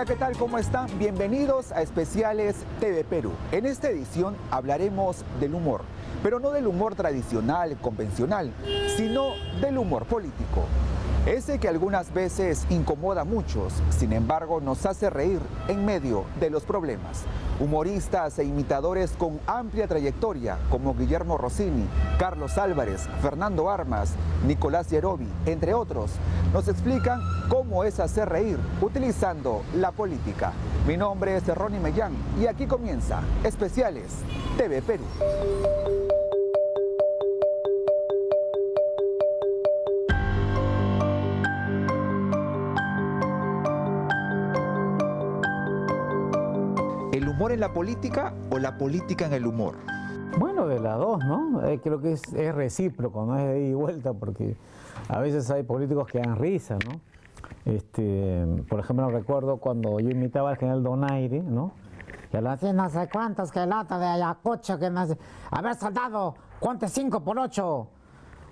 ¿qué tal? ¿Cómo están? Bienvenidos a Especiales TV Perú. En esta edición hablaremos del humor, pero no del humor tradicional, convencional, sino del humor político. Ese que algunas veces incomoda a muchos, sin embargo nos hace reír en medio de los problemas. Humoristas e imitadores con amplia trayectoria como Guillermo Rossini, Carlos Álvarez, Fernando Armas, Nicolás Yerovi, entre otros, nos explican cómo es hacer reír utilizando la política. Mi nombre es Ronnie Mellán y aquí comienza Especiales TV Perú. ¿El humor en la política o la política en el humor? Bueno, de las dos, ¿no? Creo que es recíproco, no es de ida y vuelta, porque a veces hay políticos que dan risa, ¿no? Por ejemplo, recuerdo cuando yo imitaba al general Donaire, ¿no? Que hablaba así, no sé cuántos, que lata de Ayacucho, que no sé. A ver, soldado, cuente 5 por 8.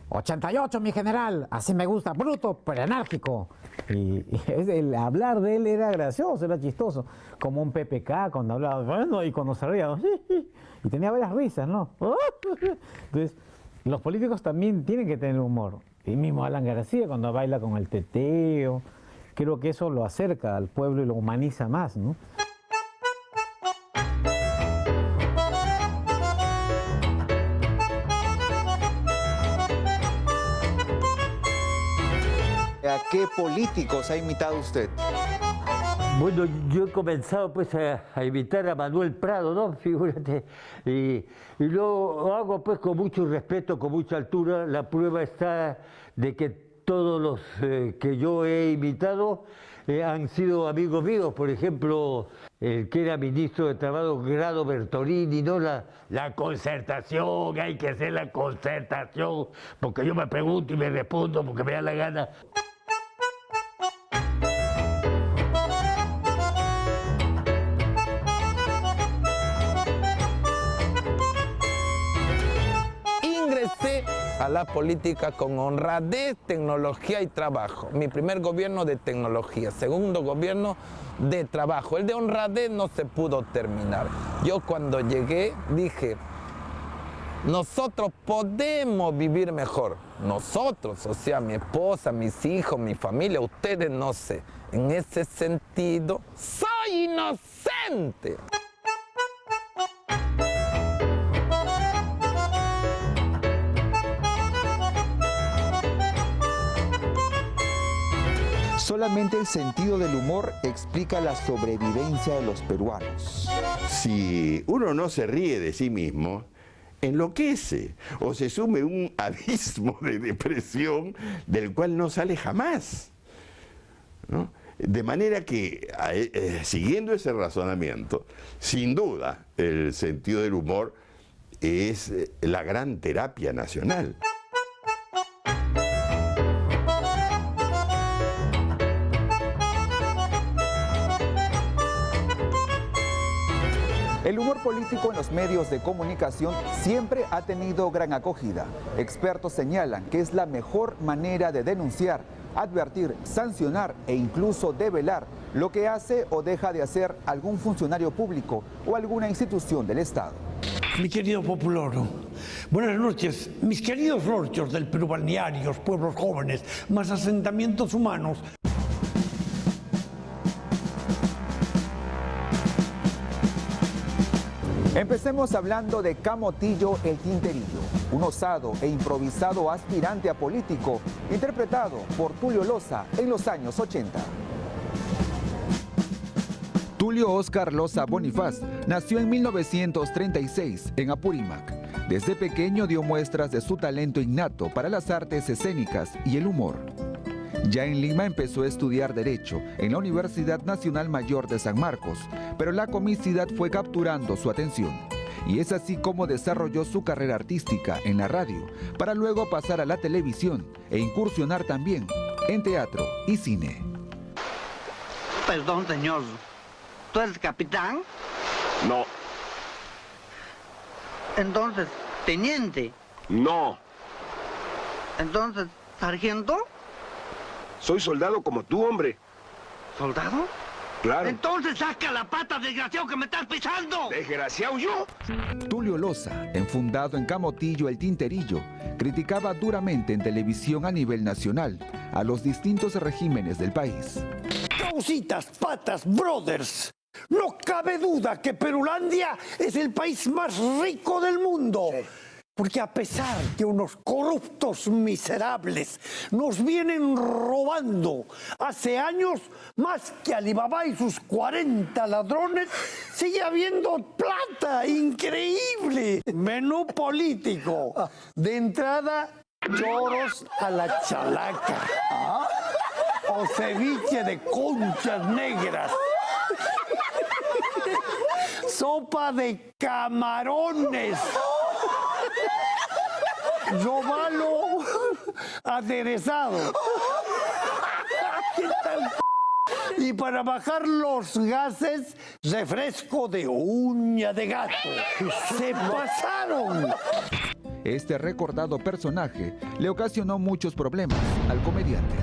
88, mi general, así me gusta, bruto, pero enérgico. Y el hablar de él era gracioso, era chistoso, como un PPK cuando hablaba, bueno, y cuando se reía, y tenía varias risas, ¿no? Entonces, los políticos también tienen que tener humor. Y mismo Alan García cuando baila con el teteo, creo que eso lo acerca al pueblo y lo humaniza más, ¿no? ¿A qué políticos ha imitado usted? Bueno, yo he comenzado pues a imitar a Manuel Prado, ¿no? Figúrate. Y lo hago pues con mucho respeto, con mucha altura. La prueba está de que todos los que yo he imitado han sido amigos míos. Por ejemplo, el que era ministro de Trabajo, Grado Bertolini, ¿no? La concertación, hay que hacer la concertación, porque yo me pregunto y me respondo porque me da la gana. A la política con honradez, tecnología y trabajo. Mi primer gobierno de tecnología, segundo gobierno de trabajo. El de honradez no se pudo terminar. Yo cuando llegué dije, nosotros podemos vivir mejor. Nosotros, o sea, mi esposa, mis hijos, mi familia, ustedes no sé. En ese sentido, soy inocente. Solamente el sentido del humor explica la sobrevivencia de los peruanos. Si uno no se ríe de sí mismo, enloquece o se sume un abismo de depresión del cual no sale jamás, ¿no? De manera que, siguiendo ese razonamiento, sin duda el sentido del humor es la gran terapia nacional. El humor político en los medios de comunicación siempre ha tenido gran acogida. Expertos señalan que es la mejor manera de denunciar, advertir, sancionar e incluso develar lo que hace o deja de hacer algún funcionario público o alguna institución del Estado. Mi querido populoro, buenas noches. Mis queridos lorchos del Perú balnearios, pueblos jóvenes, más asentamientos humanos. Empecemos hablando de Camotillo el Quinterillo, un osado e improvisado aspirante a político, interpretado por Tulio Loza en los años 80. Tulio Óscar Loza Bonifaz nació en 1936 en Apurímac. Desde pequeño dio muestras de su talento innato para las artes escénicas y el humor. Ya en Lima empezó a estudiar Derecho en la Universidad Nacional Mayor de San Marcos, pero la comicidad fue capturando su atención. Y es así como desarrolló su carrera artística en la radio, para luego pasar a la televisión e incursionar también en teatro y cine. Perdón, señor. ¿Tú eres capitán? No. Entonces, teniente. No. Entonces, sargento. Soy soldado como tú, hombre. ¿Soldado? Claro. Entonces saca la pata, desgraciado, que me estás pisando. ¿Desgraciado yo? Tulio Loza, enfundado en Camotillo El Tinterillo, criticaba duramente en televisión a nivel nacional a los distintos regímenes del país. Causitas, patas, brothers. No cabe duda que Perulandia es el país más rico del mundo. Sí. Porque a pesar que unos corruptos miserables nos vienen robando hace años más que Alibaba y sus 40 ladrones, sigue habiendo plata increíble. Menú político. De entrada, choros a la chalaca. ¿Ah? O ceviche de conchas negras. Sopa de camarones. Robalo aderezado. ¿Qué tal? Y para bajar los gases, refresco de uña de gato. ¡Se pasaron! Este recordado personaje le ocasionó muchos problemas al comediante.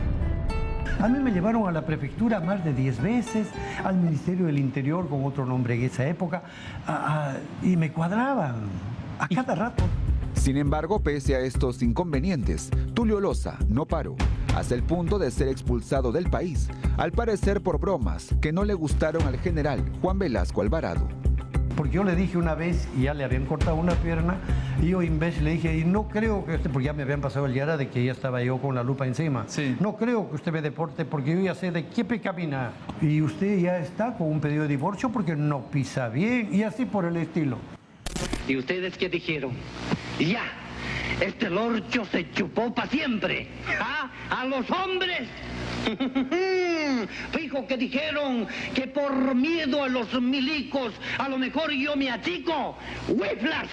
A mí me llevaron a la prefectura más de 10 veces, al Ministerio del Interior con otro nombre en esa época, y me cuadraban a cada rato. Sin embargo, pese a estos inconvenientes, Tulio Loza no paró, hasta el punto de ser expulsado del país, al parecer por bromas que no le gustaron al general Juan Velasco Alvarado. Porque yo le dije una vez, y ya le habían cortado una pierna, y yo imbécil le dije, y no creo que usted, porque ya me habían pasado el día de que ya estaba yo con la lupa encima, sí. No creo que usted me deporte porque yo ya sé de qué camina. Y usted ya está con un pedido de divorcio porque no pisa bien, y así por el estilo. ¿Y ustedes qué dijeron? Ya, este lorcho se chupó para siempre. ¿Ah? A los hombres. Fijo que dijeron que por miedo a los milicos, a lo mejor yo me achico. ¡Huiflas!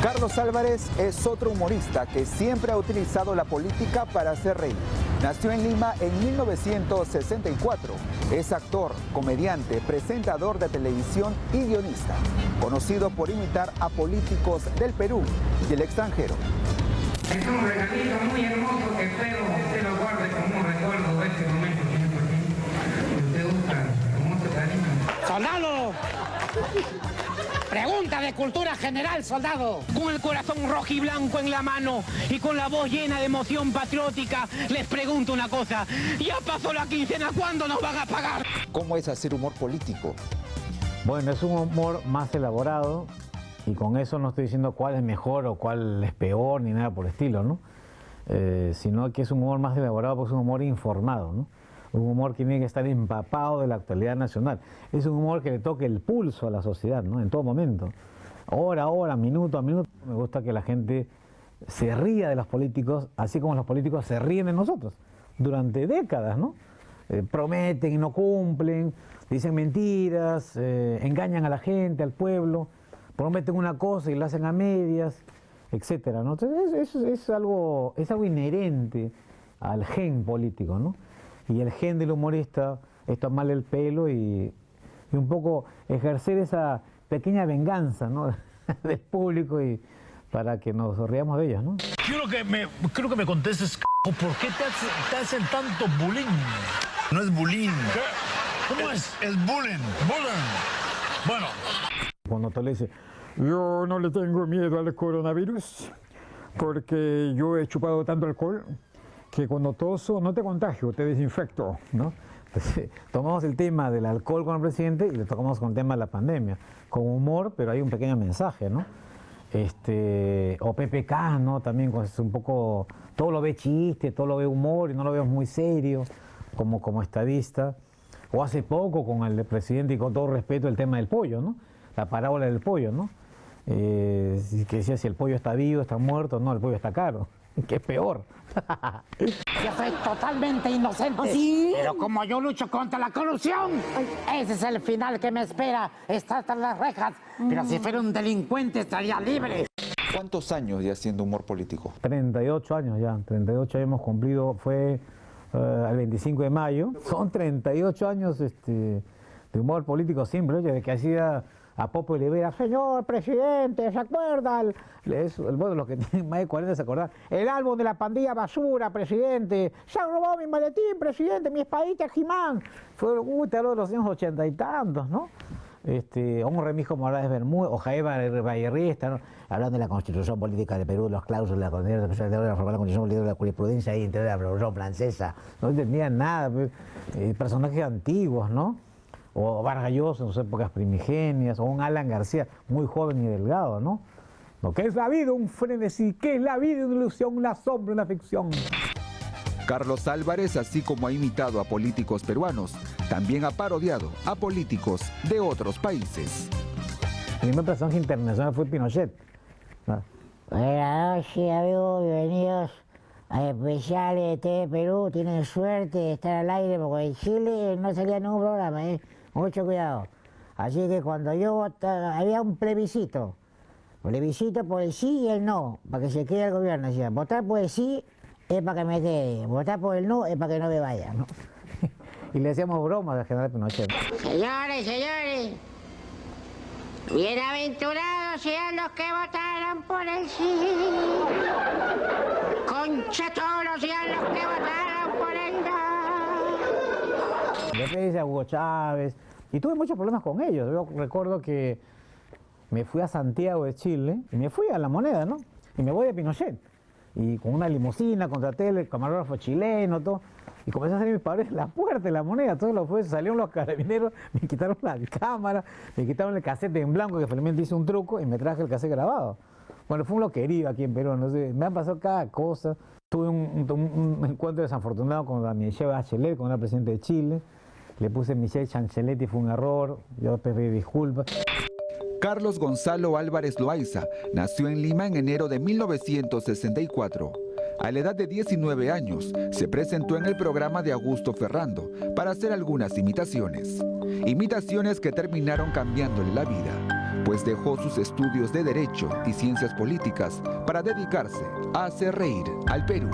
Carlos Álvarez es otro humorista que siempre ha utilizado la política para hacer reír. Nació en Lima en 1964. Es actor, comediante, presentador de televisión y guionista, conocido por imitar a políticos del Perú y el extranjero. Es un regalito muy hermoso que espero que usted lo guarde como un recuerdo de este momento, señor Martín. Usted gusta con mucho cariño. ¡Soldado! Pregunta de cultura general, soldado. Con el corazón rojo y blanco en la mano y con la voz llena de emoción patriótica, les pregunto una cosa. Ya pasó la quincena, ¿cuándo nos van a pagar? ¿Cómo es hacer humor político? Bueno, es un humor más elaborado y con eso no estoy diciendo cuál es mejor o cuál es peor ni nada por el estilo, ¿no? Sino que es un humor más elaborado porque es un humor informado, ¿no? Un humor que tiene que estar empapado de la actualidad nacional. Es un humor que le toque el pulso a la sociedad, ¿no? En todo momento. Hora a hora, minuto a minuto. Me gusta que la gente se ría de los políticos, así como los políticos se ríen de nosotros. Durante décadas, ¿no? Prometen y no cumplen, dicen mentiras, engañan a la gente, al pueblo, prometen una cosa y la hacen a medias, etcétera, ¿no? Entonces es algo inherente al gen político, ¿no? Y el gen del humorista es tomarle el pelo y un poco ejercer esa pequeña venganza, ¿no? del público y para que nos riamos de ellos, ¿no? Quiero que me contestes, ¿por qué te hacen tanto bullying? No es bullying. ¿Qué? ¿Cómo es? Es bullying. Bullying. Bueno. Cuando te le dice, yo no le tengo miedo al coronavirus porque yo he chupado tanto alcohol que cuando toso no te contagio, te desinfecto, ¿no? Entonces, tomamos el tema del alcohol con el presidente y le tocamos con el tema de la pandemia, con humor, pero hay un pequeño mensaje, ¿no? O PPK, ¿no? También es un poco, todo lo ve chiste, todo lo ve humor y no lo veo muy serio como estadista. O hace poco con el presidente y con todo respeto el tema del pollo, ¿no? La parábola del pollo, ¿no? Que decía si el pollo está vivo, está muerto, no, el pollo está caro. Que es peor. Yo soy totalmente inocente. ¿Ah, sí? Pero como yo lucho contra la corrupción, ese es el final que me espera. Está tras las rejas. Pero si fuera un delincuente estaría libre. ¿Cuántos años ya haciendo humor político? 38 años ya. 38 años hemos cumplido. Fue el 25 de mayo. Son 38 años de humor político siempre. Oye, de que hacía a Popo Olivera, señor presidente, ¿se acuerdan? Bueno, los que tienen más de 40 se acordan. El álbum de la pandilla basura, presidente. Se han robado mi maletín, presidente, mi espadita Jimán. Fue, te hablo de los años 80 y tantos, ¿no? Un Remigio Morales Bermúdez, o Jaime Vallerrista, ¿no? Hablando de la Constitución Política de Perú, los cláusulas, la Constitución de la Constitución Política de la Jurisprudencia y de la Revolución Francesa. No entendían nada, personajes antiguos, ¿no? O Vargas Llosa en sus épocas primigenias, o un Alan García, muy joven y delgado, ¿no? Lo que es la vida, un frenesí, ¿qué es la vida? Una ilusión, una sombra, una ficción. Carlos Álvarez, así como ha imitado a políticos peruanos, también ha parodiado a políticos de otros países. El primer personaje internacional fue Pinochet. Buenas noches, amigos, bienvenidos a especiales de TV Perú. Tienen suerte de estar al aire porque en Chile no salía ningún programa, mucho cuidado. Así que cuando yo votaba, había un plebiscito por el sí y el no, para que se quede el gobierno. Decía, votar por el sí es para que me quede, votar por el no es para que no me vaya, ¿no? Y le hacíamos bromas al general Pinochet. Señores, bienaventurados sean los que votaron por el sí. Concha todos sean los que votaron por el no. Después dice a Hugo Chávez, y tuve muchos problemas con ellos. Yo recuerdo que me fui a Santiago de Chile, y me fui a La Moneda, ¿no? Y me voy de Pinochet. Y con una limusina, contraté el camarógrafo chileno, todo. Y comencé a salir mis padres la puerta de La Moneda. Todos los jueces salieron los carabineros, me quitaron la cámara, me quitaron el cassette en blanco, que felizmente hice un truco, y me traje el cassette grabado. Bueno, fue un loquerío aquí en Perú, no sé, me han pasado cada cosa. Tuve un encuentro desafortunado con la Michelle Bachelet, con la presidenta de Chile. Le puse Michelle Chanchelet y fue un error, yo pedí disculpas. Carlos Gonzalo Álvarez Loaiza nació en Lima en enero de 1964. A la edad de 19 años, se presentó en el programa de Augusto Ferrando para hacer algunas imitaciones. Imitaciones que terminaron cambiándole la vida, pues dejó sus estudios de Derecho y Ciencias Políticas para dedicarse a hacer reír al Perú.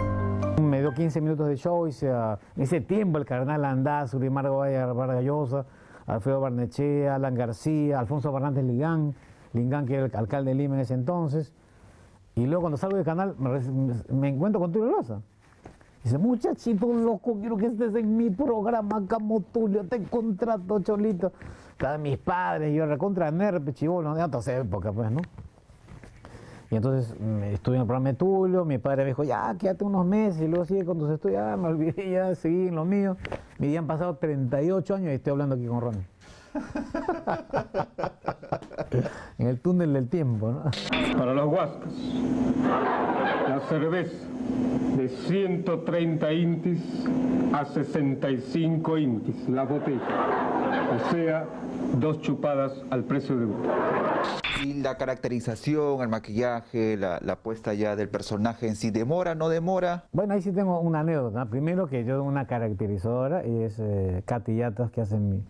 Me dio 15 minutos de show, en ese tiempo el cardenal Andaz, Urimar Vargas Llosa, Alfredo Barnechea, Alan García, Alfonso Fernández Lingán, que era el alcalde de Lima en ese entonces. Y luego cuando salgo del canal me encuentro con Tulio Loza. Dice, muchachito loco, quiero que estés en mi programa, como Tulio, te contrato, cholito. Estaban mis padres, yo recontra nerpe, chibolo, de otras épocas, pues, ¿no? Y entonces estuve en el programa de Tulio, mi padre me dijo, ya, quédate unos meses, y luego sigue con tus estudios, me olvidé, ya seguí en lo mío. Mi día han pasado 38 años y estoy hablando aquí con Ronnie. En el túnel del tiempo, ¿no? Para los huascas, la cerveza de 130 intis a 65 intis, la botella. O sea, 2 chupadas al precio de una. Y la caracterización, el maquillaje, la puesta ya del personaje en sí, ¿demora, no demora? Bueno, ahí sí tengo una anécdota. Primero que yo tengo una caracterizadora y es Katy Yatas, que hace mi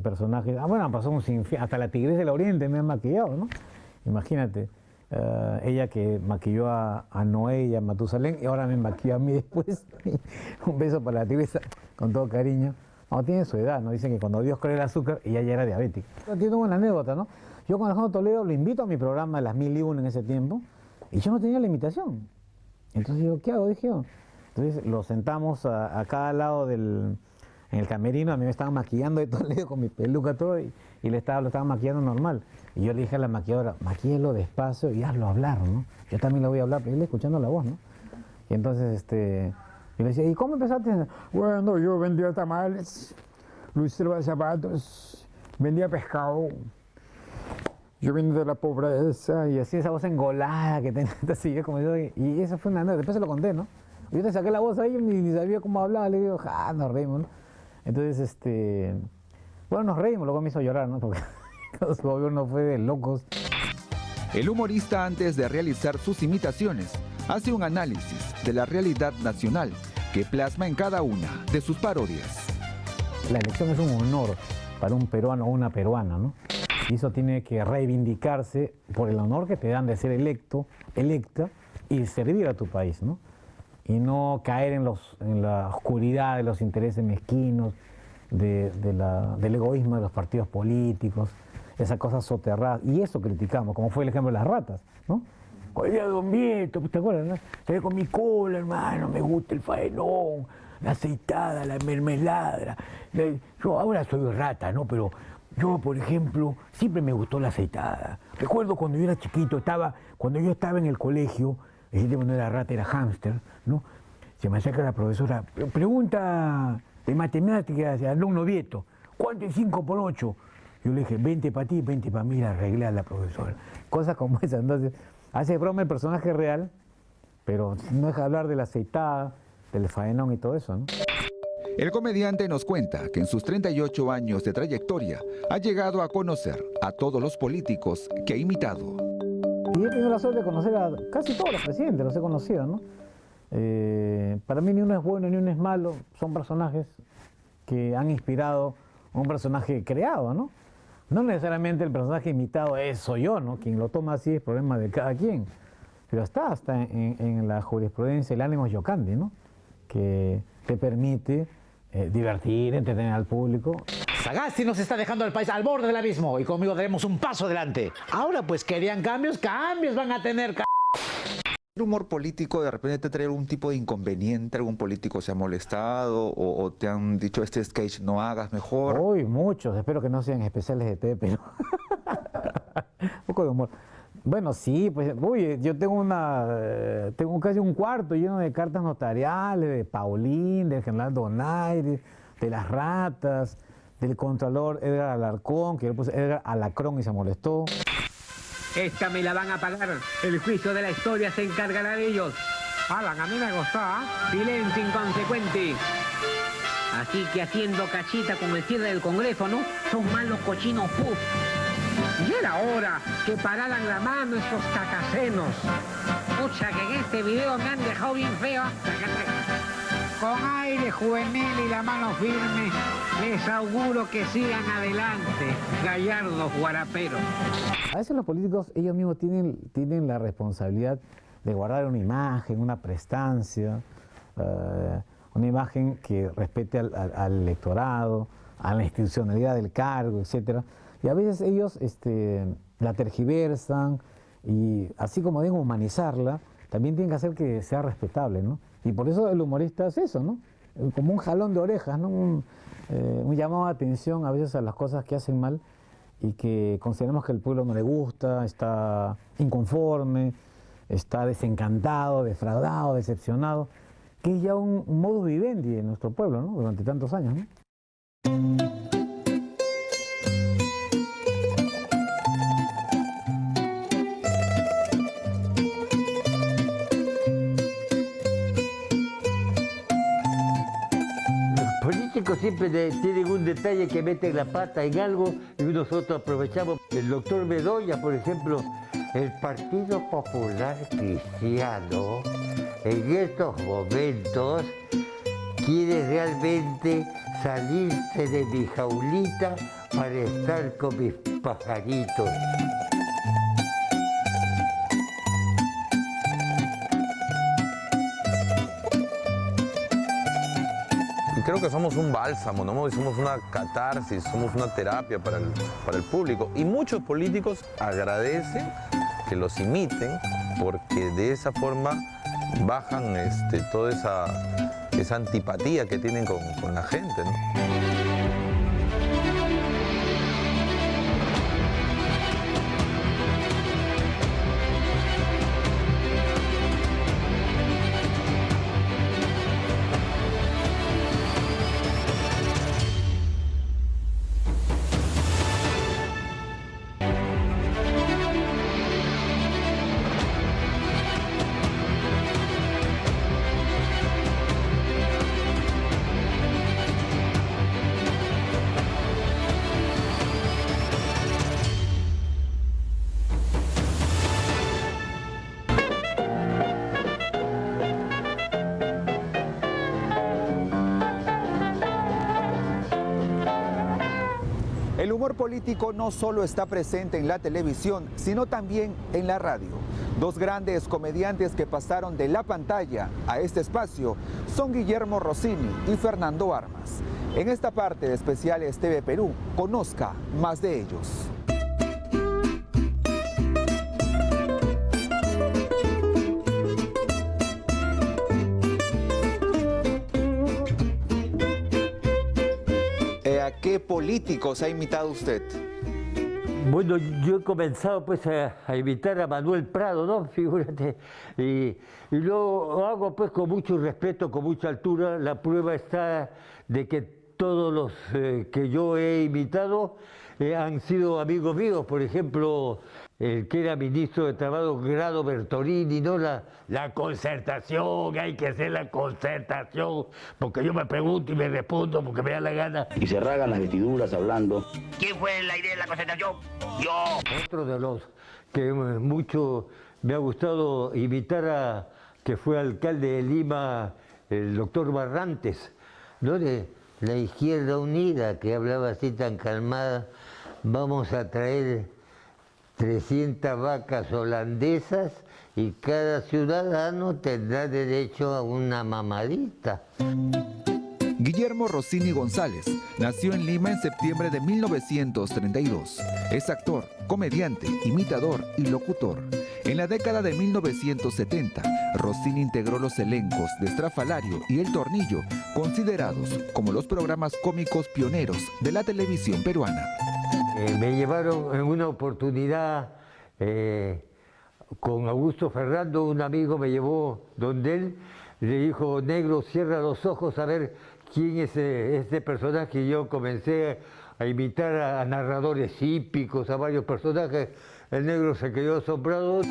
personaje. Bueno, pasó un sinfín, hasta la Tigresa del Oriente me ha maquillado, ¿no? Imagínate, ella que maquilló a Noé y a Matusalén y ahora me maquilló a mí después. Un beso para la Tigresa, con todo cariño. No, tiene su edad, ¿no? Dicen que cuando Dios creó el azúcar, ella ya era diabética. Tengo una anécdota, ¿no? Yo con Alejandro Toledo lo invito a mi programa de las 1001 en ese tiempo y yo no tenía la invitación. Entonces digo, ¿qué hago? Dije yo. Entonces lo sentamos a cada lado en el camerino, a mí me estaban maquillando de Toledo con mi peluca todo y lo estaban maquillando normal. Y yo le dije a la maquilladora, maquíllelo despacio y hazlo hablar, ¿no? Yo también lo voy a hablar, pero él escuchando la voz, ¿no? Y entonces yo le decía, ¿y cómo empezaste? Bueno, yo vendía tamales, lustraba zapatos, vendía pescado. Yo vine de la pobreza. Y así esa voz engolada que tenía, así, como yo, y eso fue una anécdota. Después se lo conté, ¿no? Yo te saqué la voz ahí, ni sabía cómo hablaba, le digo, nos reímos, ¿no? Entonces, bueno, nos reímos, luego me hizo llorar, ¿no? Porque su gobierno fue de locos. El humorista, antes de realizar sus imitaciones, hace un análisis de la realidad nacional que plasma en cada una de sus parodias. La elección es un honor para un peruano o una peruana, ¿no? Y eso tiene que reivindicarse por el honor que te dan de ser electo, electa y servir a tu país, ¿no? Y no caer en la oscuridad de los intereses mezquinos, del egoísmo de los partidos políticos. esas cosas soterradas, y eso criticamos, como fue el ejemplo de las ratas, ¿no? Oye, don Vieto, ¿te acuerdas, no? Te con mi cola, hermano, me gusta el faenón, la aceitada, la mermelada. Yo ahora soy rata, ¿no? Pero yo, por ejemplo, siempre me gustó la aceitada. Recuerdo cuando yo era chiquito, cuando yo estaba en el colegio, no era rata, era hámster, ¿no? Se me acerca la profesora, pregunta de matemáticas al alumno Vieto, ¿cuánto es 5 por 8? Yo le dije, 20 para ti, 20 para mí, la arreglé a la profesora. Cosas como esas. Entonces, hace broma el personaje real, pero no deja de hablar de la aceitada, del faenón y todo eso, ¿no? El comediante nos cuenta que en sus 38 años de trayectoria ha llegado a conocer a todos los políticos que ha imitado. Y he tenido la suerte de conocer a casi todos los presidentes, los he conocido, ¿no? Para mí ni uno es bueno ni uno es malo, son personajes que han inspirado a un personaje creado, ¿no? No necesariamente el personaje imitado soy yo, ¿no? Quien lo toma así es problema de cada quien. Pero está en la jurisprudencia el ánimo Giocandi, ¿no? Que te permite divertir, entretener al público. Sagasti nos está dejando el país al borde del abismo y conmigo daremos un paso adelante. Ahora pues querían cambios van a tener. ¿El humor político de repente te trae algún tipo de inconveniente? ¿Algún político se ha molestado o te han dicho este sketch no hagas mejor? Uy, muchos, espero que no sean especiales de té, pero un poco de humor. Bueno, sí, pues, uy, yo tengo tengo casi un cuarto lleno de cartas notariales, de Paulín, del general Donaire, de las ratas, del contralor Edgar Alarcón, que yo puse Edgar Alacrón y se molestó. Esta me la van a pagar. El juicio de la historia se encargará de ellos. Alan, a mí me gustó, ¿eh? Silencio inconsecuente. Así que haciendo cachita con el cierre del Congreso, ¿no? Son malos cochinos puf. Y era hora que pararan la mano estos cacasenos. Pucha, que en este video me han dejado bien feo. Con aire juvenil y la mano firme, les auguro que sigan adelante, gallardos guaraperos. A veces los políticos, ellos mismos tienen la responsabilidad de guardar una imagen, una prestancia, una imagen que respete al electorado, a la institucionalidad del cargo, etc. Y a veces ellos la tergiversan y así como deben humanizarla, también tienen que hacer que sea respetable, ¿no? Y por eso el humorista es eso, ¿no? Como un jalón de orejas, ¿no? Un llamado de atención a veces a las cosas que hacen mal y que consideramos que el pueblo no le gusta, está inconforme, está desencantado, defraudado, decepcionado, que es ya un modus vivendi de nuestro pueblo, ¿no? Durante tantos años, ¿no? Siempre tienen un detalle que meten la pata en algo y nosotros aprovechamos. El doctor Bedoya, por ejemplo, el Partido Popular Cristiano en estos momentos quiere realmente salirse de mi jaulita para estar con mis pajaritos. Creo que somos un bálsamo, ¿no? Somos una catarsis, somos una terapia para el público. Y muchos políticos agradecen que los imiten porque de esa forma bajan toda esa antipatía que tienen con la gente, ¿no? El humor político no solo está presente en la televisión, sino también en la radio. Dos grandes comediantes que pasaron de la pantalla a este espacio son Guillermo Rossini y Fernando Armas. En esta parte de Especiales TV Perú, conozca más de ellos. qué políticos ha imitado usted? Bueno, yo he comenzado pues a imitar a Manuel Prado, ¿no? Figúrate. Y lo hago pues con mucho respeto, con mucha altura. La prueba está de que todos los que yo he imitado han sido amigos míos. Por ejemplo, el que era ministro de Trabajo, Grado Bertolini, ¿no? La concertación, hay que hacer la concertación, porque yo me pregunto y me respondo porque me da la gana. Y se rasgan las vestiduras hablando. ¿Quién fue la idea de la concentración? Yo. Otro de los que mucho me ha gustado imitar que fue alcalde de Lima, el doctor Barrantes, ¿no? De la Izquierda Unida, que hablaba así tan calmada. Vamos a traer 300 vacas holandesas y cada ciudadano tendrá derecho a una mamadita. Guillermo Rossini González nació en Lima en septiembre de 1932. Es actor, comediante, imitador y locutor. En la década de 1970, Rossini integró los elencos de Estrafalario y El Tornillo, considerados como los programas cómicos pioneros de la televisión peruana. Me llevaron en una oportunidad con Augusto Ferrando, un amigo me llevó donde él, le dijo: negro, cierra los ojos a ver quién es este personaje. Y yo comencé a imitar a narradores hípicos, a varios personajes. El negro se quedó asombrado.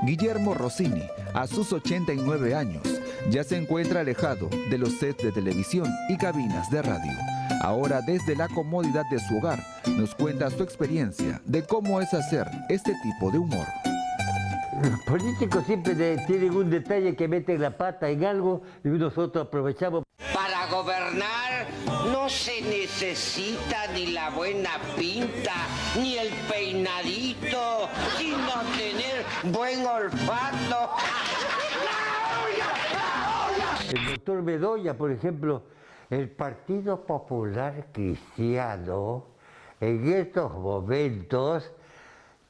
Guillermo Rossini, a sus 89 años, ya se encuentra alejado de los sets de televisión y cabinas de radio. Ahora, desde la comodidad de su hogar, nos cuenta su experiencia de cómo es hacer este tipo de humor. Los políticos siempre tienen un detalle que meten la pata en algo y nosotros aprovechamos. Para gobernar no se necesita ni la buena pinta, ni el peinadito, sino tener buen olfato. El doctor Bedoya, por ejemplo, el Partido Popular Cristiano en estos momentos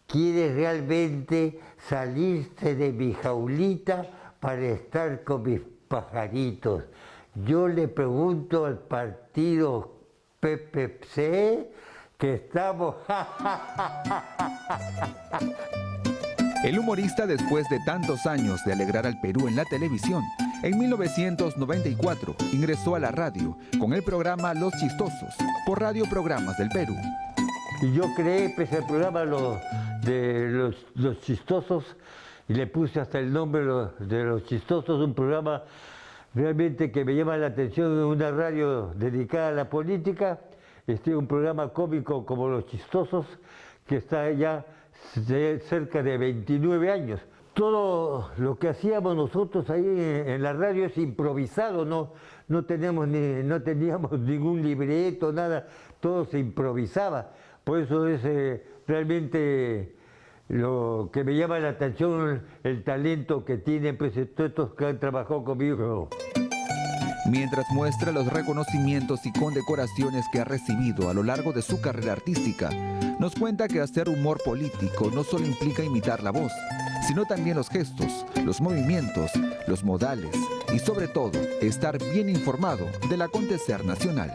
quiere realmente salirse de mi jaulita para estar con mis pajaritos. Yo le pregunto al partido PPC que estamos... El humorista, después de tantos años de alegrar al Perú en la televisión, en 1994 ingresó a la radio con el programa Los Chistosos por Radio Programas del Perú. Y yo creé pues, el programa de los Chistosos y le puse hasta el nombre de Los Chistosos, un programa realmente que me llama la atención, una radio dedicada a la política, un programa cómico como Los Chistosos, que está ya cerca de 29 años. Todo lo que hacíamos nosotros ahí en la radio es improvisado, no teníamos ningún libreto, nada, todo se improvisaba. Por eso es realmente lo que me llama la atención, el talento que tienen pues, todos estos que han trabajado conmigo. Mientras muestra los reconocimientos y condecoraciones que ha recibido a lo largo de su carrera artística, nos cuenta que hacer humor político no solo implica imitar la voz, sino también los gestos, los movimientos, los modales y sobre todo estar bien informado del acontecer nacional.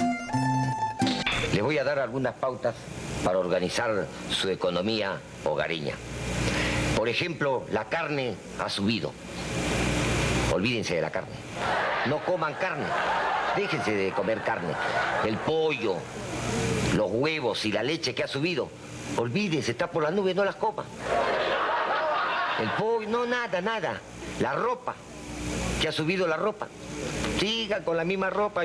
Le voy a dar algunas pautas para organizar su economía hogareña. Por ejemplo, la carne ha subido. Olvídense de la carne. No coman carne. Déjense de comer carne. El pollo, los huevos y la leche que ha subido. Olvídense, está por las nubes, no las coman. El pollo, no, nada. La ropa, que ha subido la ropa. Sigan con la misma ropa,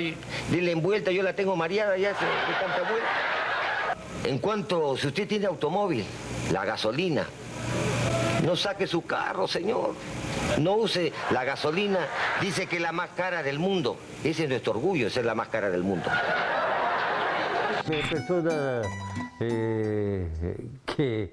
denle envuelta, yo la tengo mareada ya, de tanta vuelta. En cuanto, si usted tiene automóvil, la gasolina, no saque su carro, señor. No use la gasolina, dice que es la más cara del mundo. Ese es nuestro orgullo, ser la más cara del mundo. Personas que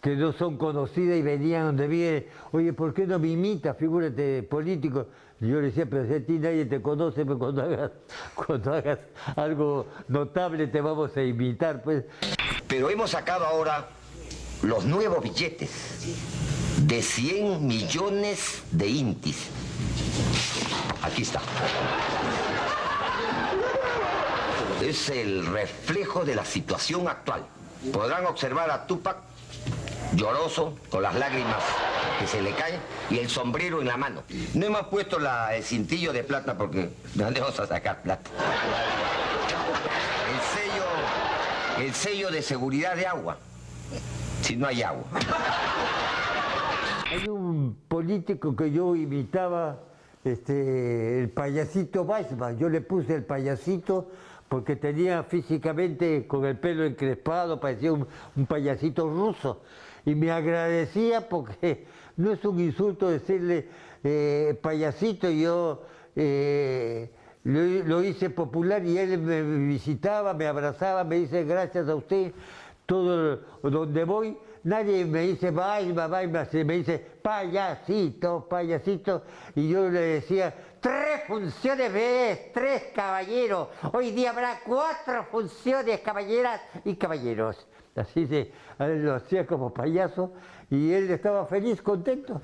no son conocidas y venían donde viene, oye, ¿por qué no me imitas, figúrate, político? Yo le decía, pero si a ti nadie te conoce, pues cuando hagas algo notable te vamos a imitar, pues. Pero hemos sacado ahora los nuevos billetes de 100 millones de intis. Aquí está. es el reflejo de la situación actual. Podrán observar a Tupac lloroso, con las lágrimas que se le caen y el sombrero en la mano. No hemos puesto el cintillo de plata porque no vamos a sacar plata. El sello de seguridad de agua, si no hay agua. Hay un político que yo imitaba, el payasito Weissman. Yo le puse el payasito porque tenía físicamente con el pelo encrespado, parecía un payasito ruso. Y me agradecía porque no es un insulto decirle payasito, yo lo hice popular y él me visitaba, me abrazaba, me dice gracias a usted, todo donde voy. Nadie me dice Weissman, me dice payasito, payasito, y yo le decía 3 funciones ves, 3 caballeros, hoy día habrá 4 funciones, caballeras y caballeros. Así lo hacía como payaso y él estaba feliz, contento.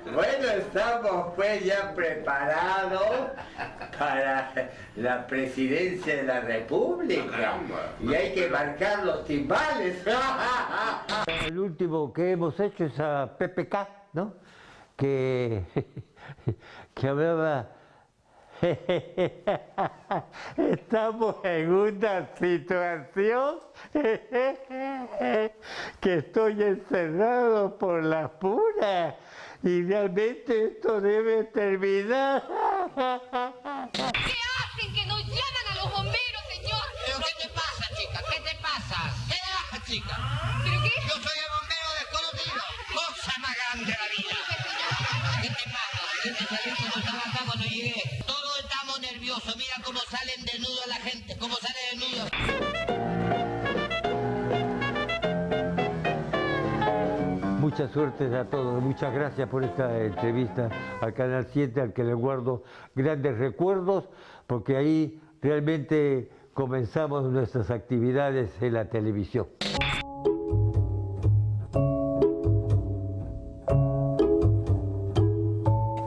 Bueno, estamos pues ya preparados para la presidencia de la República y hay que marcar los timbales. El último que hemos hecho es a PPK, ¿no? Que hablaba... Estamos en una situación que estoy encerrado por las puras y realmente esto debe terminar. ¿Qué hacen que nos llaman a los bomberos, señor? ¿Pero qué te pasa, chica? ¿Qué te pasa? ¿Qué te pasa, chica? ¿Pero qué? Yo soy el bombero desconocido. Cosa más grande de la vida. ¿Qué te pasa? ¿Qué te salió como estaba acá cuando llegué? Todos estamos nerviosos. Mira cómo salen desnudos la gente. Cómo sale desnudos. Mucha suerte a todos, muchas gracias por esta entrevista al Canal 7, al que le guardo grandes recuerdos, porque ahí realmente comenzamos nuestras actividades en la televisión.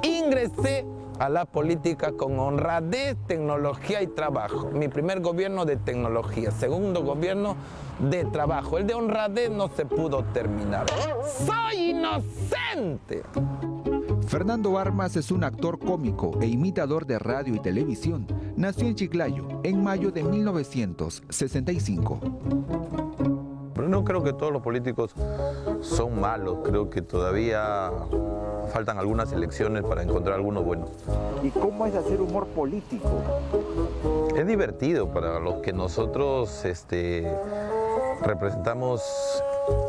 Ingresé a la política con honradez, tecnología y trabajo. Mi primer gobierno de tecnología, segundo gobierno de trabajo. El de honradez no se pudo terminar. ¡Soy inocente! Fernando Armas es un actor cómico e imitador de radio y televisión. Nació en Chiclayo en mayo de 1965. Pero no creo que todos los políticos son malos, creo que todavía faltan algunas elecciones para encontrar algunos buenos. ¿Y cómo es hacer humor político? Es divertido para los que nosotros representamos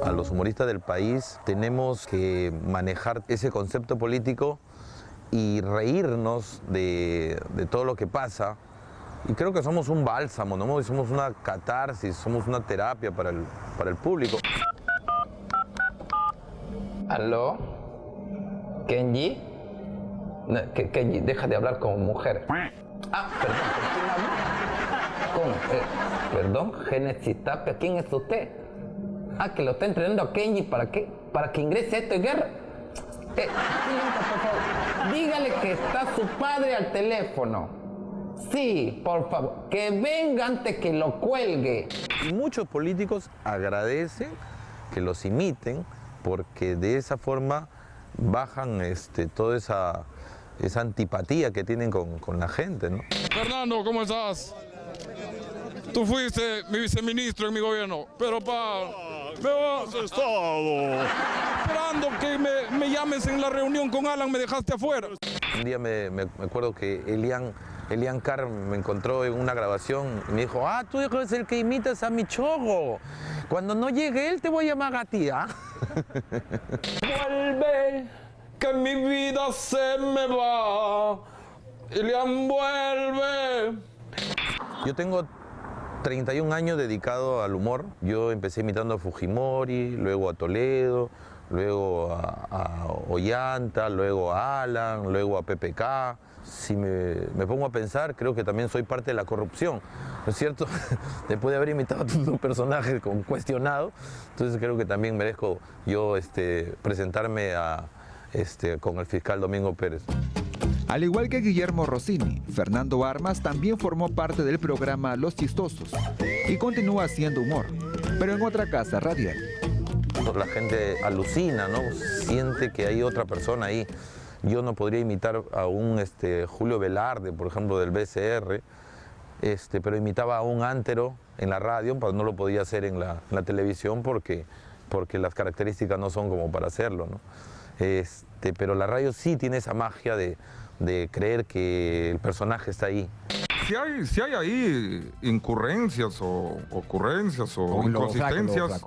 a los humoristas del país. Tenemos que manejar ese concepto político y reírnos de todo lo que pasa. Y creo que somos un bálsamo, ¿no? Somos una catarsis, somos una terapia para el público. ¿Aló? ¿Kenji? No, Kenji, deja de hablar como mujer. Ah, perdón, ¿con quién hablo? Perdón, Génesis Tapia, ¿quién es usted? Ah, que lo está entrenando a Kenji, ¿para qué? ¿Para que ingrese a esta guerra? Señorita, por favor, dígale que está su padre al teléfono. Sí, por favor, que venga antes que lo cuelgue. Y muchos políticos agradecen que los imiten porque de esa forma bajan toda esa antipatía que tienen con la gente, ¿no? Fernando, ¿cómo estás? Tú fuiste mi viceministro en mi gobierno, pero me has estado esperando que me llames en la reunión con Alan, me dejaste afuera. Un día me acuerdo que Elian Carr me encontró en una grabación y me dijo, ah, tú eres el que imitas a mi chorro. Cuando no llegue él te voy a llamar a ti, ¿ah? Vuelve, que mi vida se me va. Elian, vuelve. Yo tengo 31 años dedicado al humor. Yo empecé imitando a Fujimori, luego a Toledo, luego a Ollanta, luego a Alan, luego a PPK. Si me pongo a pensar, creo que también soy parte de la corrupción, ¿no es cierto? Después de haber imitado a todos los personajes cuestionados, entonces creo que también merezco yo presentarme con el fiscal Domingo Pérez. Al igual que Guillermo Rossini, Fernando Armas también formó parte del programa Los Chistosos y continúa haciendo humor, pero en otra casa radial. La gente alucina, ¿no? Siente que hay otra persona ahí. Yo no podría imitar a un Julio Velarde, por ejemplo, del BCR, pero imitaba a un ántero en la radio, pero no lo podía hacer en la televisión porque las características no son como para hacerlo, ¿no? Pero la radio sí tiene esa magia de creer que el personaje está ahí. Si hay ahí incurrencias o ocurrencias o inconsistencias,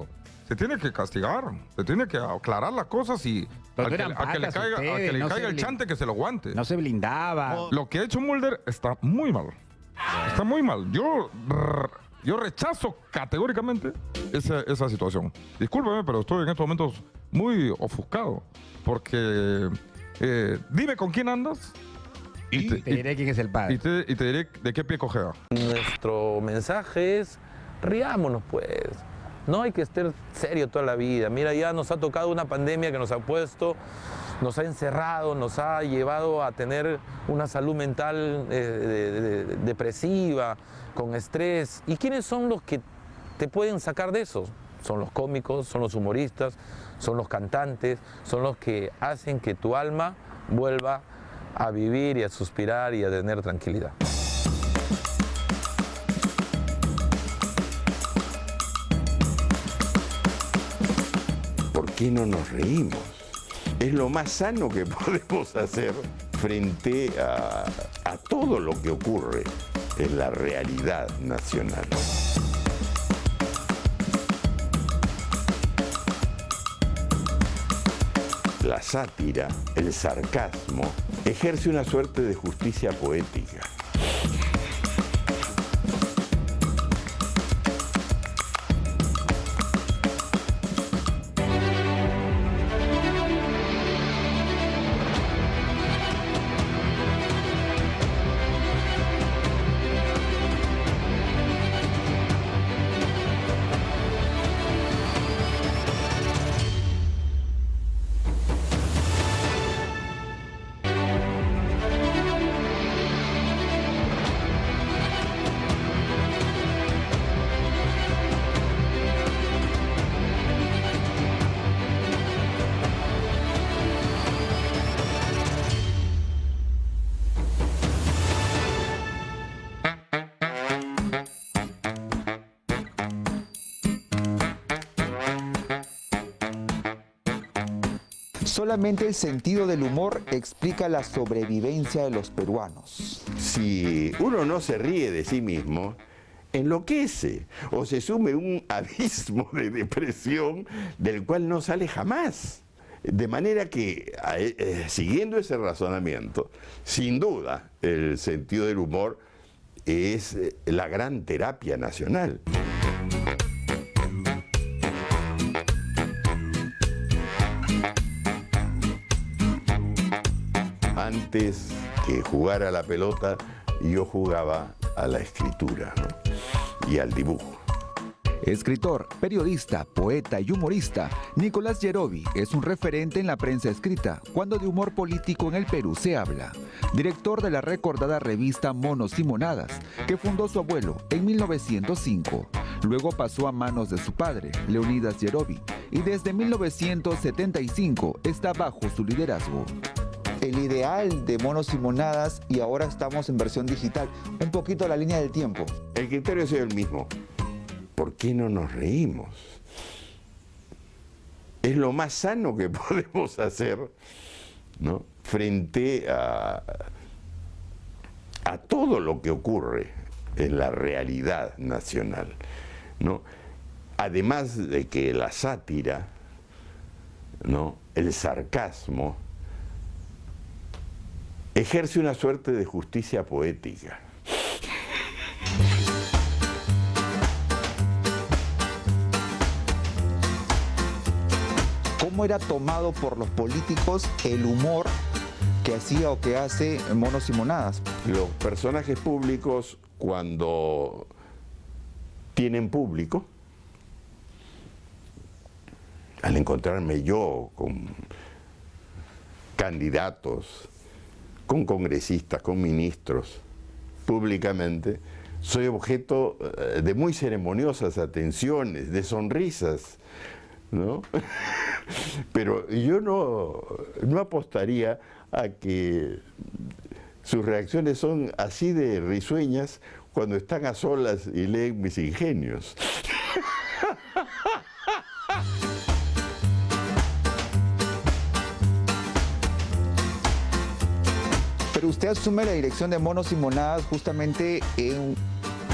se tiene que castigar, se tiene que aclarar las cosas y a que le caiga el chante que se lo aguante. No se blindaba. Lo que ha hecho Mulder está muy mal. Está muy mal. Yo rechazo categóricamente esa situación. Discúlpeme, pero estoy en estos momentos muy ofuscado. Porque dime con quién andas y te diré quién es el padre. Y te diré de qué pie cojea. Nuestro mensaje es, riámonos pues. No hay que estar serio toda la vida. Mira, ya nos ha tocado una pandemia que nos ha encerrado, nos ha llevado a tener una salud mental depresiva, con estrés. ¿Y quiénes son los que te pueden sacar de eso? Son los cómicos, son los humoristas, son los cantantes, son los que hacen que tu alma vuelva a vivir y a suspirar y a tener tranquilidad. ¿Por qué no nos reímos? Es lo más sano que podemos hacer frente a todo lo que ocurre en la realidad nacional. La sátira, el sarcasmo, ejerce una suerte de justicia poética. Solamente el sentido del humor explica la sobrevivencia de los peruanos. Si uno no se ríe de sí mismo, enloquece o se sume un abismo de depresión del cual no sale jamás. De manera que, siguiendo ese razonamiento, sin duda el sentido del humor es la gran terapia nacional. Antes que jugar a la pelota, yo jugaba a la escritura, ¿no? Y al dibujo. Escritor, periodista, poeta y humorista, Nicolás Yerovi es un referente en la prensa escrita cuando de humor político en el Perú se habla. Director de la recordada revista Monos y Monadas, que fundó su abuelo en 1905. Luego pasó a manos de su padre, Leonidas Yerovi, y desde 1975 está bajo su liderazgo. El ideal de Monos y Monadas, y ahora estamos en versión digital, un poquito la línea del tiempo. El criterio es el mismo. ¿Por qué no nos reímos? Es lo más sano que podemos hacer, ¿no? Frente a todo lo que ocurre en la realidad nacional, ¿no? Además de que la sátira, ¿no? El sarcasmo, ejerce una suerte de justicia poética. ¿Cómo era tomado por los políticos el humor que hacía o que hace Monos y Monadas? Los personajes públicos, cuando tienen público, al encontrarme yo con candidatos, con congresistas, con ministros, públicamente, soy objeto de muy ceremoniosas atenciones, de sonrisas, ¿no? Pero yo no apostaría a que sus reacciones son así de risueñas cuando están a solas y leen mis ingenios. Pero usted asume la dirección de Monos y Monadas justamente en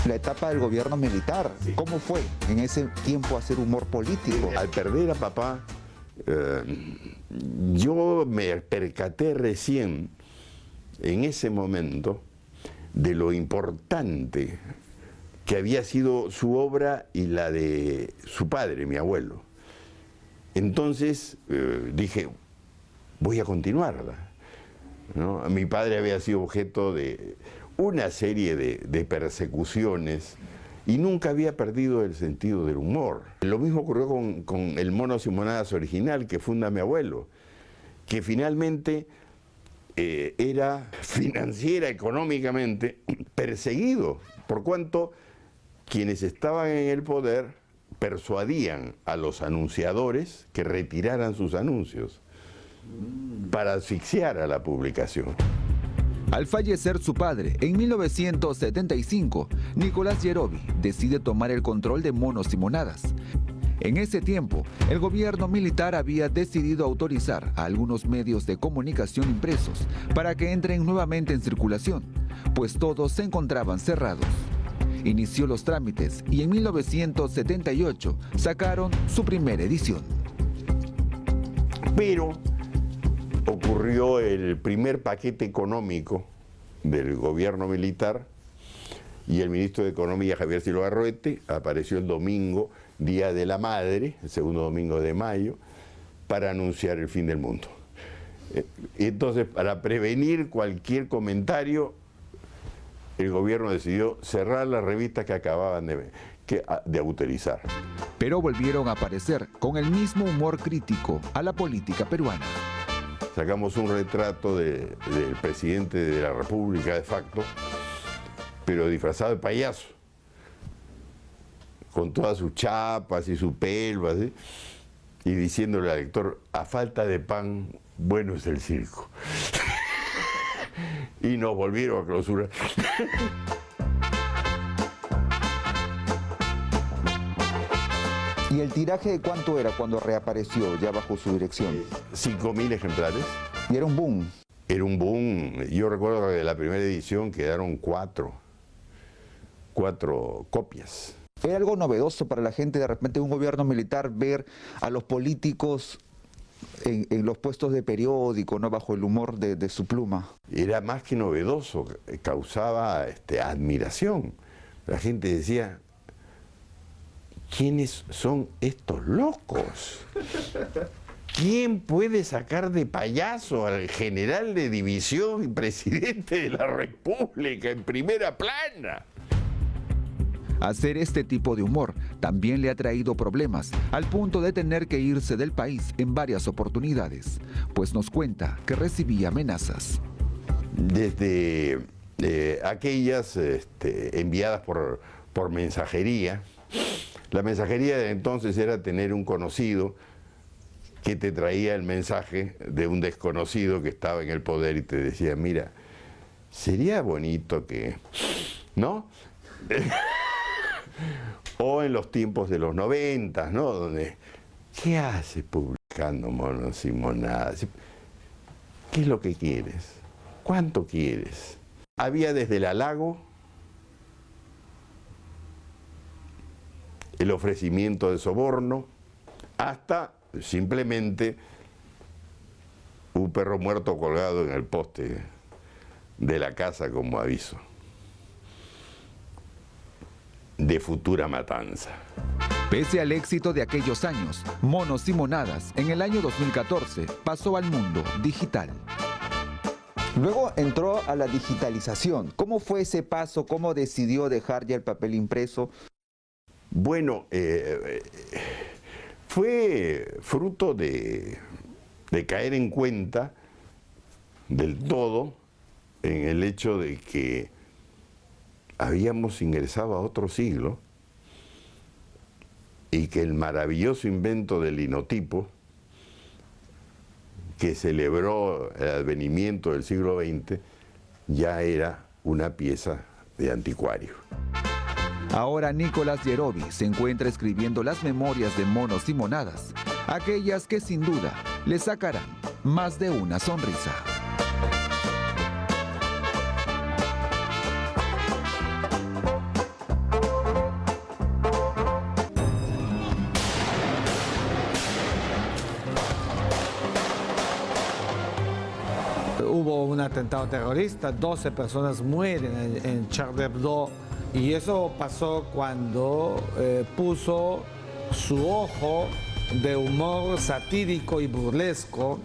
la etapa del gobierno militar. ¿Cómo fue en ese tiempo hacer humor político? Al perder a papá, yo me percaté recién, en ese momento, de lo importante que había sido su obra y la de su padre, mi abuelo. Entonces dije, voy a continuarla, ¿no? Mi padre había sido objeto de una serie de persecuciones y nunca había perdido el sentido del humor. Lo mismo ocurrió con el Monos y Monadas original que funda mi abuelo, que finalmente era financiera, económicamente perseguido, por cuanto quienes estaban en el poder persuadían a los anunciadores que retiraran sus anuncios para asfixiar a la publicación. Al fallecer su padre en 1975, Nicolás Yerovi decide tomar el control de Monos y Monadas. En ese tiempo, el gobierno militar había decidido autorizar a algunos medios de comunicación impresos para que entren nuevamente en circulación, pues todos se encontraban cerrados. Inició los trámites y en 1978 sacaron su primera edición. Pero ocurrió el primer paquete económico del gobierno militar y el ministro de Economía, Javier Silva Arroete, apareció el domingo, Día de la Madre, el segundo domingo de mayo, para anunciar el fin del mundo. Entonces, para prevenir cualquier comentario, el gobierno decidió cerrar las revistas que acababan de autorizar. Pero volvieron a aparecer con el mismo humor crítico a la política peruana. Sacamos un retrato del presidente de la República de facto, pero disfrazado de payaso, con todas sus chapas y su pelo, así, y diciéndole al lector, a falta de pan, bueno es el circo. Y nos volvieron a clausurar. ¿Y el tiraje de cuánto era cuando reapareció ya bajo su dirección? 5.000 ejemplares. ¿Y era un boom? Era un boom. Yo recuerdo que de la primera edición quedaron cuatro copias. ¿Era algo novedoso para la gente de repente en un gobierno militar ver a los políticos en los puestos de periódico, ¿no? Bajo el humor de su pluma? Era más que novedoso, causaba admiración. La gente decía, ¿quiénes son estos locos? ¿Quién puede sacar de payaso al general de división y presidente de la República en primera plana? Hacer este tipo de humor también le ha traído problemas, al punto de tener que irse del país en varias oportunidades, pues nos cuenta que recibía amenazas. Desde aquellas enviadas por mensajería. La mensajería de entonces era tener un conocido que te traía el mensaje de un desconocido que estaba en el poder y te decía, mira, sería bonito que, ¿no? O en los tiempos de los 90, ¿no? Donde, ¿qué haces publicando Monos y Monadas? ¿Qué es lo que quieres? ¿Cuánto quieres? Había desde el halago, el ofrecimiento de soborno, hasta simplemente un perro muerto colgado en el poste de la casa como aviso de futura matanza. Pese al éxito de aquellos años, Monos y Monadas en el año 2014 pasó al mundo digital. Luego entró a la digitalización. ¿Cómo fue ese paso? ¿Cómo decidió dejar ya el papel impreso? Bueno, fue fruto de caer en cuenta del todo en el hecho de que habíamos ingresado a otro siglo y que el maravilloso invento del linotipo, que celebró el advenimiento del siglo XX, ya era una pieza de anticuario. Ahora Nicolás Yerovi se encuentra escribiendo las memorias de Monos y Monadas, aquellas que sin duda le sacarán más de una sonrisa. Hubo un atentado terrorista, 12 personas mueren en Charlie Hebdo, y eso pasó cuando puso su ojo de humor satírico y burlesco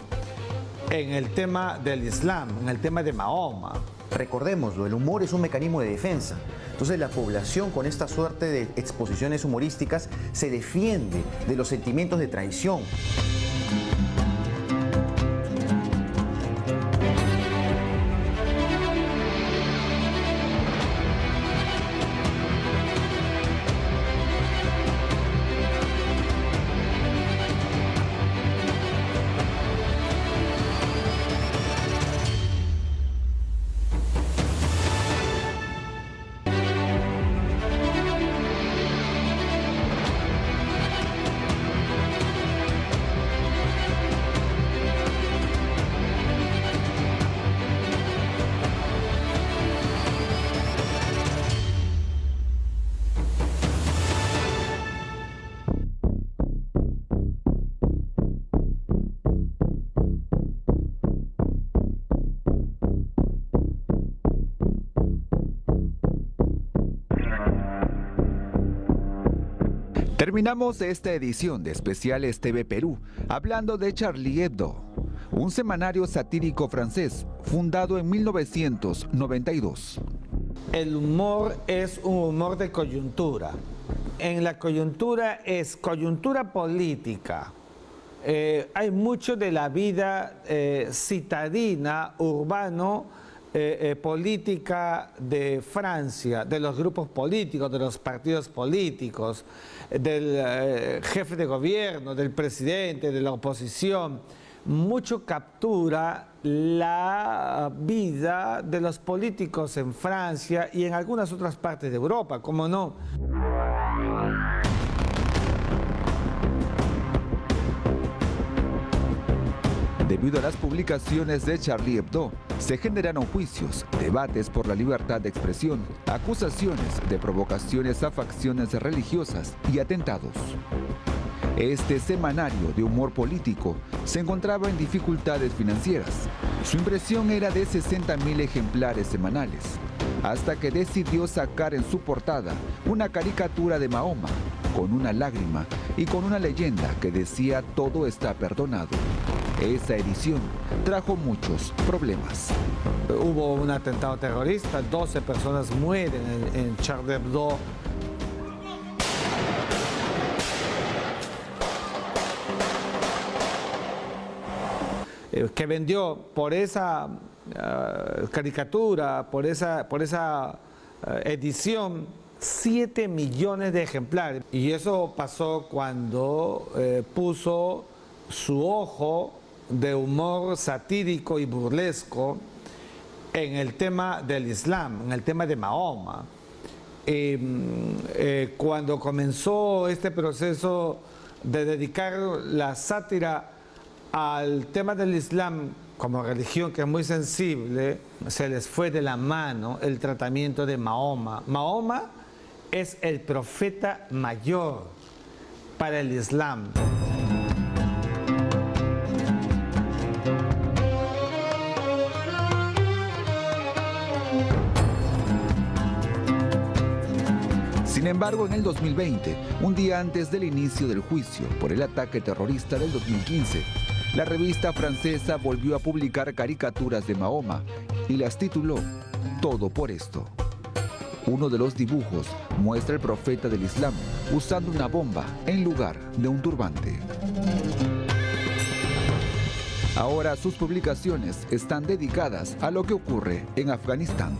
en el tema del Islam, en el tema de Mahoma. Recordémoslo, el humor es un mecanismo de defensa. Entonces la población con esta suerte de exposiciones humorísticas se defiende de los sentimientos de traición. Terminamos esta edición de Especiales TV Perú hablando de Charlie Hebdo, un semanario satírico francés fundado en 1992. El humor es un humor de coyuntura. En la coyuntura es coyuntura política. Hay mucho de la vida citadina, urbano, política de Francia, de los grupos políticos, de los partidos políticos, del jefe de gobierno, del presidente, de la oposición. Mucho captura la vida de los políticos en Francia y en algunas otras partes de Europa, ¿cómo no? Debido a las publicaciones de Charlie Hebdo, se generaron juicios, debates por la libertad de expresión, acusaciones de provocaciones a facciones religiosas y atentados. Este semanario de humor político se encontraba en dificultades financieras. Su impresión era de 60.000 ejemplares semanales, hasta que decidió sacar en su portada una caricatura de Mahoma, con una lágrima y con una leyenda que decía "todo está perdonado". Esa edición trajo muchos problemas. Hubo un atentado terrorista, 12 personas mueren en Charlie Hebdo. Que vendió por esa caricatura, por esa edición, 7 millones de ejemplares. Y eso pasó cuando puso su ojo de humor satírico y burlesco en el tema del Islam, en el tema de Mahoma. Cuando comenzó este proceso de dedicar la sátira al tema del Islam como religión, que es muy sensible, se les fue de la mano el tratamiento de Mahoma. Mahoma es el profeta mayor para el Islam. Sin embargo, en el 2020, un día antes del inicio del juicio por el ataque terrorista del 2015, la revista francesa volvió a publicar caricaturas de Mahoma y las tituló "Todo por esto". Uno de los dibujos muestra al profeta del Islam usando una bomba en lugar de un turbante. Ahora sus publicaciones están dedicadas a lo que ocurre en Afganistán.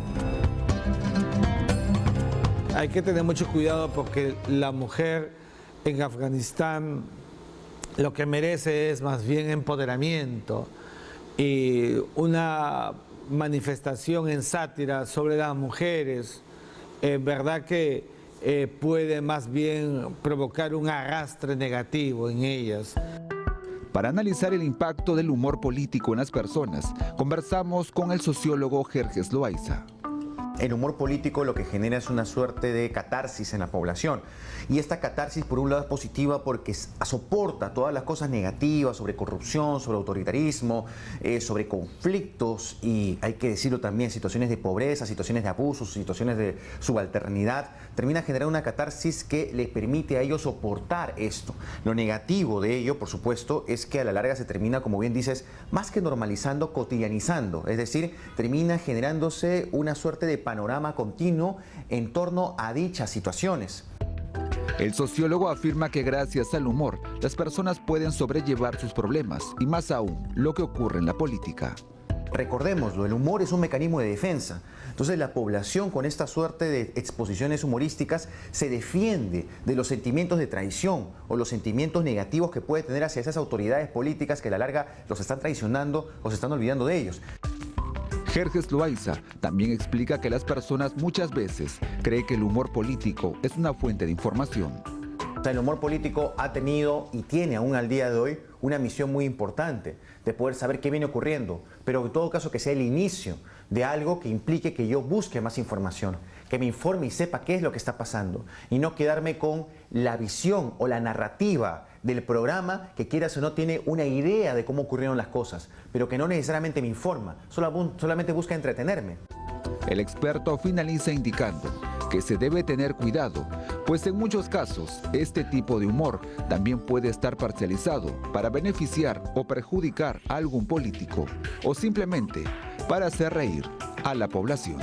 Hay que tener mucho cuidado porque la mujer en Afganistán lo que merece es más bien empoderamiento y una manifestación en sátira sobre las mujeres, verdad que puede más bien provocar un arrastre negativo en ellas. Para analizar el impacto del humor político en las personas, conversamos con el sociólogo Jerjes Loaiza. El humor político lo que genera es una suerte de catarsis en la población. Y esta catarsis por un lado es positiva porque soporta todas las cosas negativas sobre corrupción, sobre autoritarismo, sobre conflictos y hay que decirlo también, situaciones de pobreza, situaciones de abusos, situaciones de subalternidad. Termina generando una catarsis que les permite a ellos soportar esto. Lo negativo de ello, por supuesto, es que a la larga se termina, como bien dices, más que normalizando, cotidianizando. Es decir, termina generándose una suerte de panorama continuo en torno a dichas situaciones. El sociólogo afirma que gracias al humor, las personas pueden sobrellevar sus problemas y más aún lo que ocurre en la política. Recordémoslo, el humor es un mecanismo de defensa. Entonces la población con esta suerte de exposiciones humorísticas se defiende de los sentimientos de traición o los sentimientos negativos que puede tener hacia esas autoridades políticas que a la larga los están traicionando o se están olvidando de ellos. Jerjes Loaiza también explica que las personas muchas veces creen que el humor político es una fuente de información. El humor político ha tenido y tiene aún al día de hoy una misión muy importante de poder saber qué viene ocurriendo, pero en todo caso que sea el inicio de algo que implique que yo busque más información, que me informe y sepa qué es lo que está pasando y no quedarme con la visión o la narrativa del programa que quieras o no tiene una idea de cómo ocurrieron las cosas, pero que no necesariamente me informa, solamente busca entretenerme. El experto finaliza indicando que se debe tener cuidado, pues en muchos casos este tipo de humor también puede estar parcializado para beneficiar o perjudicar a algún político o simplemente para hacer reír a la población.